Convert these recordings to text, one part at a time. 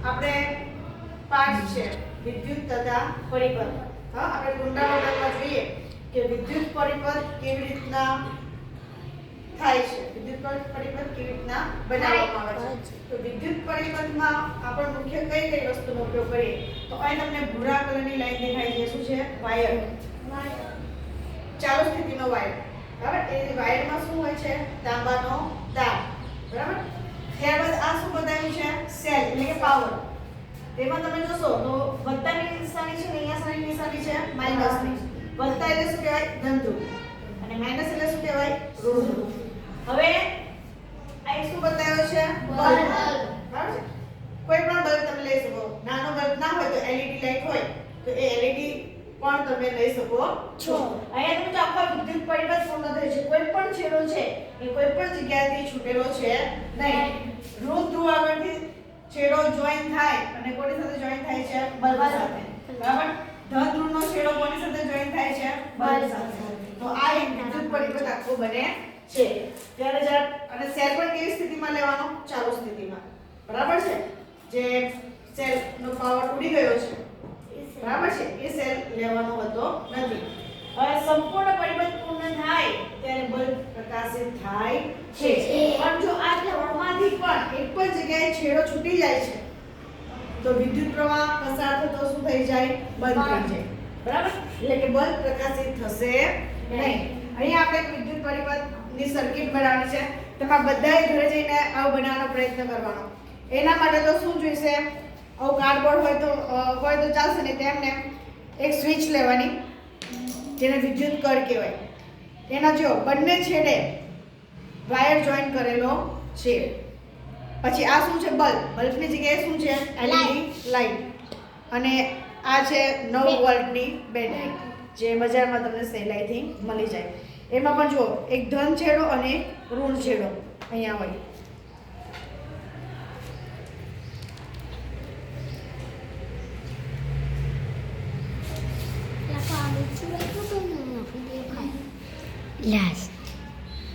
આપણે પાઠ છે વિદ્યુત તથા પરિપથ. હા, આપણે ગુંડા મોડલમાં જોઈએ કે વિદ્યુત પરિપથ કેવી રીતના થાય છે, વિદ્યુત પરિપથ કેવી રીતના બનાવવામાં આવે છે. તો વિદ્યુત પરિપથમાં આપણે મુખ્ય કઈ વસ્તુનો ઉપયોગ કરીએ તો અહીં તમને ભૂરા કલરની લાઈન દેખાય છે. શું છે? વાયર. ચાલુ સ્થિતિનો વાયર. બરાબર? એ વાયરમાં શું હોય છે? તાંબાનો તાર. બરાબર? ત્યારબાદ આ શું બતાવ્યું છે? સેલ એટલે કે પાવર. તેમાં તમે જોશો તો વત્તાની નિશાની છે ને અહીંયા સાઈનની નિશાની છે માઈનસની. વત્તા એટલે શું કહેવાય? ધન ધ્રુવ અને માઈનસ એટલે શું કહેવાય? ઋણ ધ્રુવ. હવે આ શું બતાવ્યો છે? બલ્બ. બરાબર છે? કોઈ પણ બલ્બ તમે લઈ શકો. નાનો બલ્બ ના હોય તો LED લાઈટ હોય તો એ LED પણ તમે લઈ શકો છો. અહીંયા તમે જો આખો વિદ્યુત પરિપથ પૂર્ણ થાય છે. કોઈ પણ છેડો છે એ કોઈ પણ જગ્યાએથી છૂટેલો છે નહીં. ઋણ ધ્રુવ આગળથી છેડો જોઈન થાય અને કોની સાથે જોઈન થાય છે? બલ્બ સાથે. બરાબર? ધન ધ્રુવનો છેડો કોની સાથે જોઈન થાય છે? બલ્બ સાથે. તો આ એક વિદ્યુત પરિપથ આખો બને છે. ત્યારે અને સેલ પણ કેવી સ્થિતિમાં લેવાનો? ચાલુ સ્થિતિમાં. બરાબર છે? જે સેલ નો પાવર ઉડી ગયો છે, બરાબર છે, એ સેલ લેવાનો હોતો નથી. હવે સંપૂર્ણ પરિપથ પૂર્ણ થાય ત્યારે બલ્બ પ્રકાશિત થાય છે. પણ જો આ ત્રણમાંથી પણ એક જ જગ્યાએ છેડો છૂટી જાય છે તો વિદ્યુત પ્રવાહ પસાર થતો શું થઈ જાય? બંધ થઈ જાય. બરાબર? એટલે કે બલ્બ પ્રકાશિત થશે નહીં. અહીંયા આપણે વિદ્યુત પરિપથની સર્કિટ બનાવવાની છે. તમે બધાએ ઘરે જઈને આવું બનાવવાનો પ્રયત્ન કરવાનો. એના માટે તો શું જોઈશે? આવું કાર્ડબોર્ડ હોય તો ચાલશે ને. તેમને એક સ્વિચ લેવાની જેને વિદ્યુત કળ કહેવાય. એના જો બંને છેડે વાયર જોઈન કરેલો છે. પછી આ શું છે? બલ્બ. બલ્બની જગ્યાએ શું છે? LED light. અને આ છે 9 વોલ્ટની બેટરી જે બજારમાં તમને સહેલાઈથી મળી જાય. એમાં પણ જો એક ધન છેડો અને એક ઋણ છેડો અહીંયા હોય.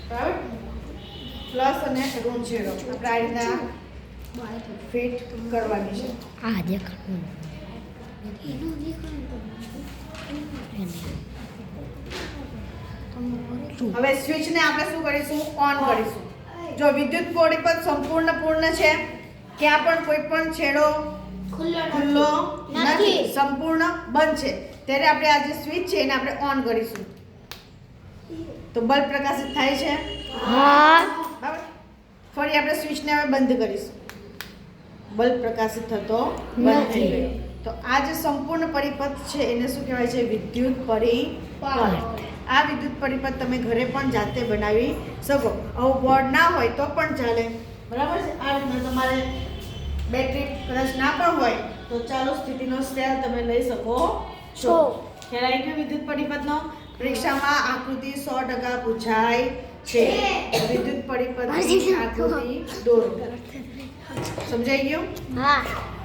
બરાબર? પ્લસ અને ઋણ છેડો આપણે આ રીતના ફિટ કરવાની છે. હવે સ્વિચને આપણે શું કરીશું? ઓન કરીશું. જો વિદ્યુત પરિપથ સંપૂર્ણ પૂર્ણ છે, ક્યાં પણ કોઈ પણ છેડો ખુલ્લો નથી, સંપૂર્ણ બંધ છે, ત્યારે આપણે આ જે સ્વિચ છે એને આપણે ઓન કરીશું તો બલ્બ પ્રકાશિત થાય છે. બરાબર? ફરી આપણે સ્વિચને હવે બંધ કરીશું. બલ્બ પ્રકાશિત થતો બંધ થઈ ગયો. તો આ જે સંપૂર્ણ પરિપથ છે એને શું કહેવાય છે? વિદ્યુત પરિપથ. આ વિદ્યુત પરિપથ તમે ઘરે પણ જાતે બનાવી શકો. આવું બોર્ડ ના હોય તો પણ ચાલે. બરાબર છે? આ રીતના તમારે બેટરી કદાચ ના પણ હોય તો ચાલુ સ્થિતિનો સેલ તમે લઈ શકો છો. ખ્યાલ આવી ગયો વિદ્યુત પરિપથનો? પરીક્ષામાં આકૃતિ 100% પૂછાય છે. વિદ્યુત પરિપથની આકૃતિ દોરો. સમજાઈ ગયું? હા.